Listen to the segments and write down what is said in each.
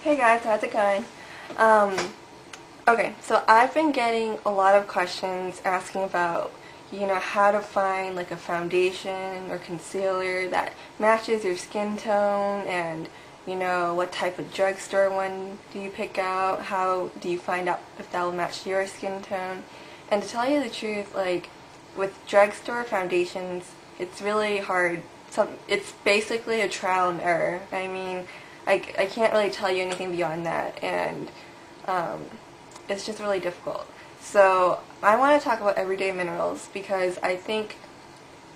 Hey guys, how's it going? Um, okay, so I've been getting a lot of questions asking about, how to find like a foundation or concealer that matches your skin tone and, what type of drugstore one do you pick out? How do you find out if that will match your skin tone? And to tell you the truth, like with drugstore foundations, it's really hard. It's basically a trial and error. I mean, I can't really tell you anything beyond that, and um, it's just really difficult. So I want to talk about everyday minerals because I think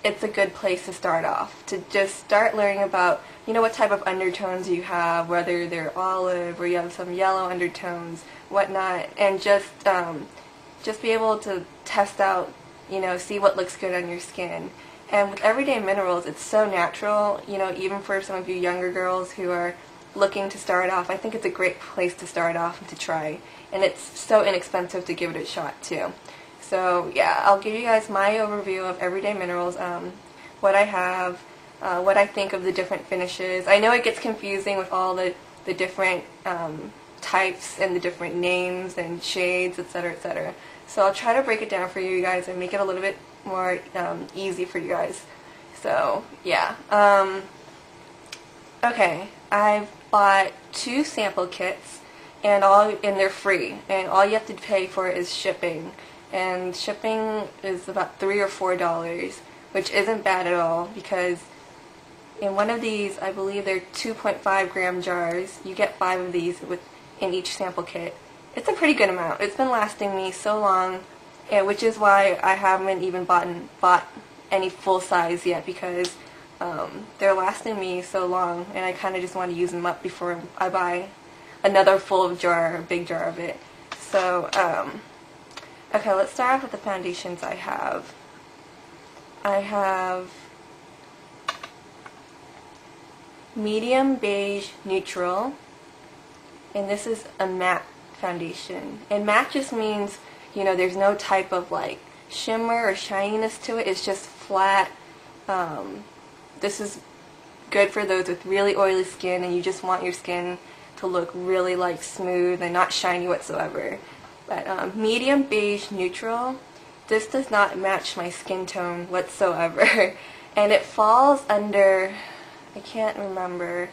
it's a good place to start off, to just start learning about, what type of undertones you have, whether they're olive or you have some yellow undertones, whatnot, and just be able to test out, see what looks good on your skin. And with everyday minerals, it's so natural, even for some of you younger girls who are looking to start off, I think it's a great place to start off and to try. And it's so inexpensive to give it a shot too. So yeah, I'll give you guys my overview of everyday minerals, what I have, what I think of the different finishes. I know it gets confusing with all the different types and the different names and shades, etc., etc. So I'll try to break it down for you guys and make it a little bit more easy for you guys. So yeah. Okay, I've bought 2 sample kits, and they're free, and all you have to pay for is shipping, and shipping is about $3 or $4, which isn't bad at all because in one of these, I believe they're 2.5 gram jars. You get 5 of these in each sample kit. It's a pretty good amount. It's been lasting me so long, and which is why I haven't even bought any full size yet, because they're lasting me so long, and I kind of just want to use them up before I buy another big jar of it. So, okay, let's start off with the foundations I have. I have medium beige neutral, and this is a matte foundation. And matte just means, there's no type of like shimmer or shininess to it. It's just flat. This is good for those with really oily skin and you just want your skin to look really like smooth and not shiny whatsoever. But medium beige neutral, this does not match my skin tone whatsoever. And it falls under, I can't remember,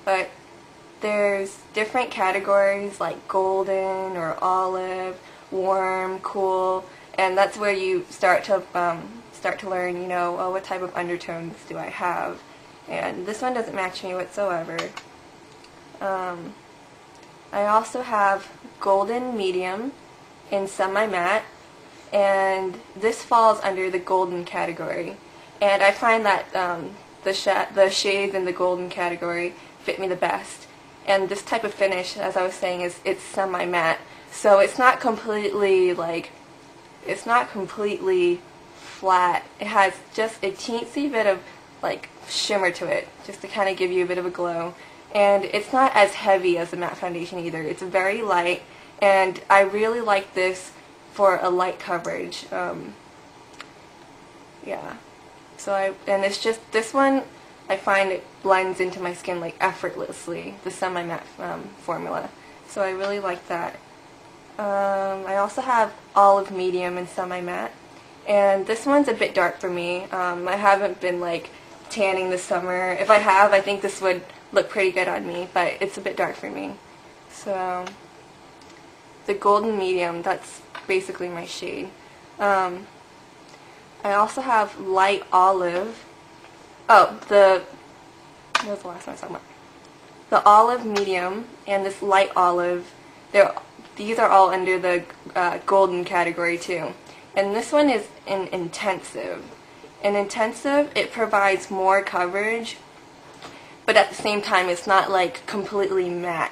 but there's different categories like golden or olive, warm, cool, and that's where you start to learn, oh, what type of undertones do I have. And this one doesn't match me whatsoever. I also have golden medium in semi-matte, and this falls under the golden category. And I find that the shades in the golden category fit me the best. And this type of finish, as I was saying, it's semi-matte, so it's not completely flat. It has just a teensy bit of like shimmer to it, just to kind of give you a bit of a glow. And it's not as heavy as the matte foundation either. It's very light, and I really like this for a light coverage. Yeah. So it's just this one, I find it blends into my skin like effortlessly, the semi-matte formula. So I really like that. I also have olive medium and semi-matte, and this one's a bit dark for me. I haven't been like tanning this summer. If I have, I think this would look pretty good on me, but it's a bit dark for me. So the golden medium, that's basically my shade. I also have light olive. Oh, what was the last one I was talking about? The olive medium and this light olive, these are all under the golden category too. And this one is an intensive. In intensive, it provides more coverage, but at the same time, it's not like completely matte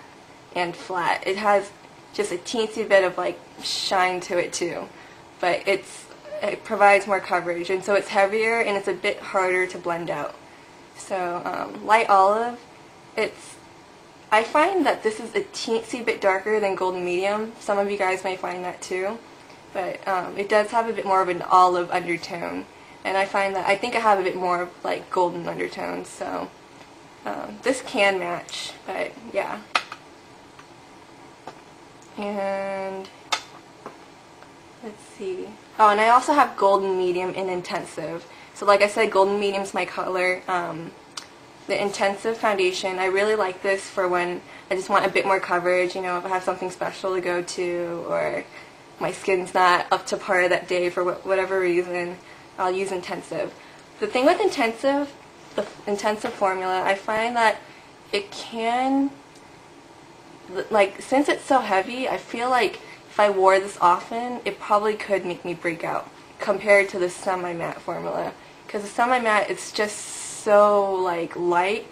and flat. It has just a teensy bit of like shine to it too, but it provides more coverage, and so it's heavier and it's a bit harder to blend out. So light olive, I find that this is a teensy bit darker than golden medium. Some of you guys may find that too, but it does have a bit more of an olive undertone, and I think I have a bit more of like golden undertones. So this can match, but yeah. And let's see. Oh, and I also have golden medium and intensive. So like I said, golden medium is my color. The intensive foundation, I really like this for when I just want a bit more coverage, you know, if I have something special to go to, or my skin's not up to par that day for whatever reason, I'll use intensive. The thing with intensive, the intensive formula, I find that it can, like, since it's so heavy, I feel like if I wore this often, it probably could make me break out compared to the semi-matte formula. Because the semi-matte, it's just so like light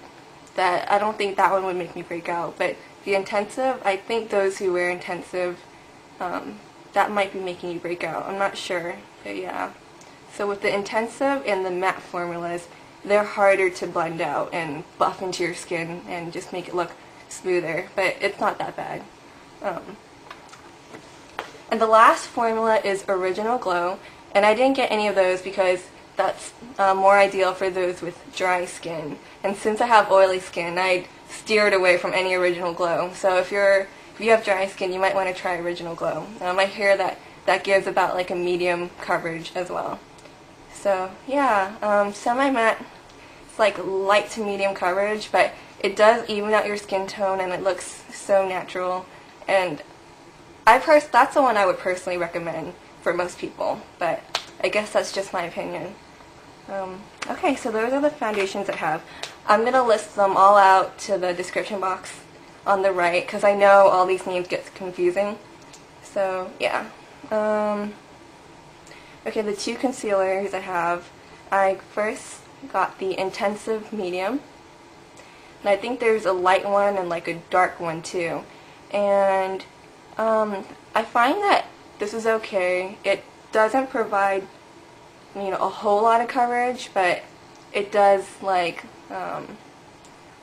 that I don't think that one would make me break out. But the intensive, I think those who wear intensive, that might be making you break out. I'm not sure, but yeah. So with the intensive and the matte formulas, they're harder to blend out and buff into your skin and just make it look smoother, but it's not that bad. And the last formula is Original Glow, and I didn't get any of those because that's more ideal for those with dry skin. And since I have oily skin, I steered away from any Original Glow. So if you have dry skin, you might want to try Original Glow. I hear that gives about like a medium coverage as well. So yeah, semi-matte, it's like light to medium coverage, but it does even out your skin tone and it looks so natural. And that's the one I would personally recommend for most people, but I guess that's just my opinion. Okay, so those are the foundations I have. I'm going to list them all out to the description box on the right because I know all these names get confusing. So yeah. Okay, the two concealers I first got the Intensive Medium, and I think there's a light one and like a dark one too. And I find that this is okay. It doesn't provide, you know, a whole lot of coverage, but it does like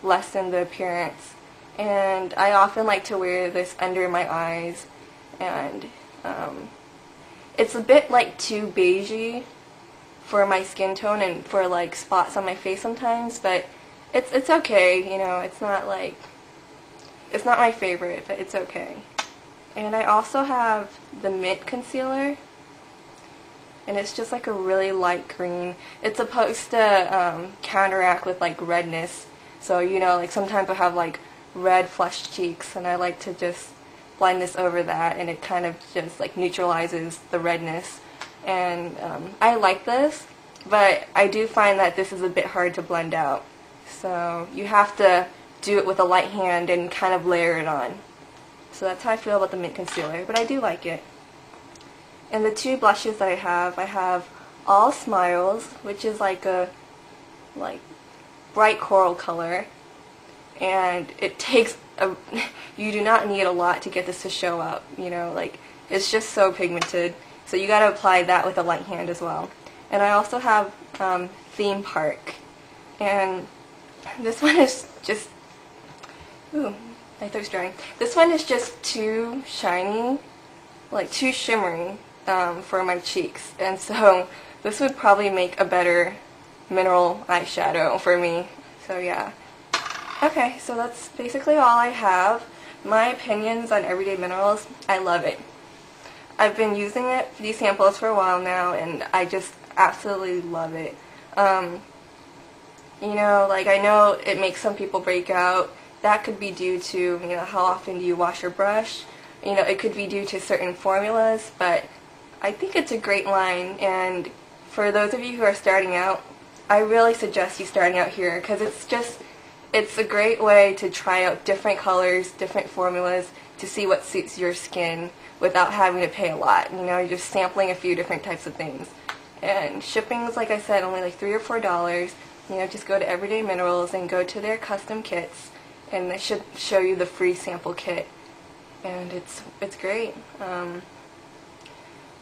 lessen the appearance. And I often like to wear this under my eyes, and it's a bit like too beigey for my skin tone and for like spots on my face sometimes, but it's okay, you know, it's not my favorite, but it's okay. And I also have the Mint Concealer, and it's just like a really light green. It's supposed to counteract with like redness, so you know, like sometimes I have like red flushed cheeks, and I like to just blend this over that, and it kind of just like neutralizes the redness. And I like this, but I do find that this is a bit hard to blend out, so you have to do it with a light hand and kind of layer it on. So that's how I feel about the Mint Concealer, but I do like it. And the two blushes that I have All Smiles, which is like a bright coral color, and it takes you do not need a lot to get this to show up, you know, like it's just so pigmented, so you gotta apply that with a light hand as well. And I also have Theme Park, and this one is just, ooh, my throat's drying. This one is just too shiny, like too shimmery for my cheeks, and so this would probably make a better mineral eyeshadow for me. So yeah. Okay, so that's basically all I have. My opinions on Everyday Minerals, I love it. I've been using these samples for a while now, and I just absolutely love it. You know, like I know it makes some people break out. That could be due to, you know, how often do you wash your brush. You know, it could be due to certain formulas, but I think it's a great line, and for those of you who are starting out, I really suggest you starting out here, because it's a great way to try out different colors, different formulas, to see what suits your skin without having to pay a lot. You know, you're just sampling a few different types of things. And shipping is, like I said, only like $3 or $4. You know, just go to Everyday Minerals and go to their custom kits, and they should show you the free sample kit. And it's great.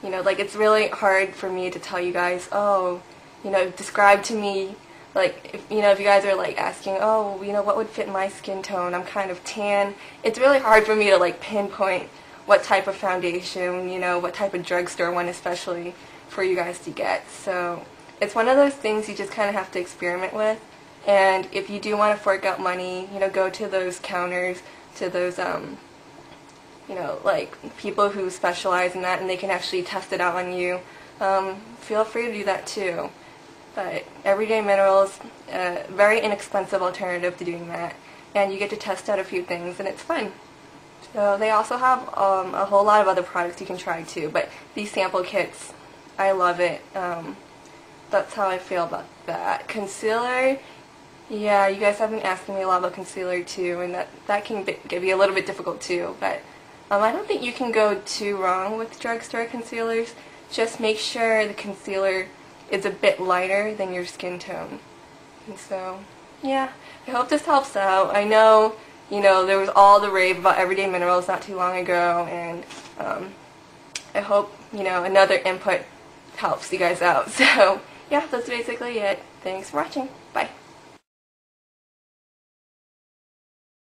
You know, like it's really hard for me to tell you guys, oh, you know, describe to me, like, if you guys are like asking, oh, you know, what would fit my skin tone? I'm kind of tan. It's really hard for me to like pinpoint what type of foundation, you know, what type of drugstore one especially for you guys to get. So it's one of those things you just kind of have to experiment with. And if you do want to fork out money, you know, go to those counters, to those, you know, like people who specialize in that and they can actually test it out on you, feel free to do that too. But Everyday Minerals, very inexpensive alternative to doing that, and you get to test out a few things and it's fun. So they also have a whole lot of other products you can try too, but these sample kits, I love it. That's how I feel about that. Concealer, yeah, you guys have been asking me a lot about concealer too, and that can be a little bit difficult too, but I don't think you can go too wrong with drugstore concealers. Just make sure the concealer is a bit lighter than your skin tone. And so, yeah, I hope this helps out. I know, you know, there was all the rave about Everyday Minerals not too long ago, and I hope, you know, another input helps you guys out. So, yeah, that's basically it. Thanks for watching. Bye.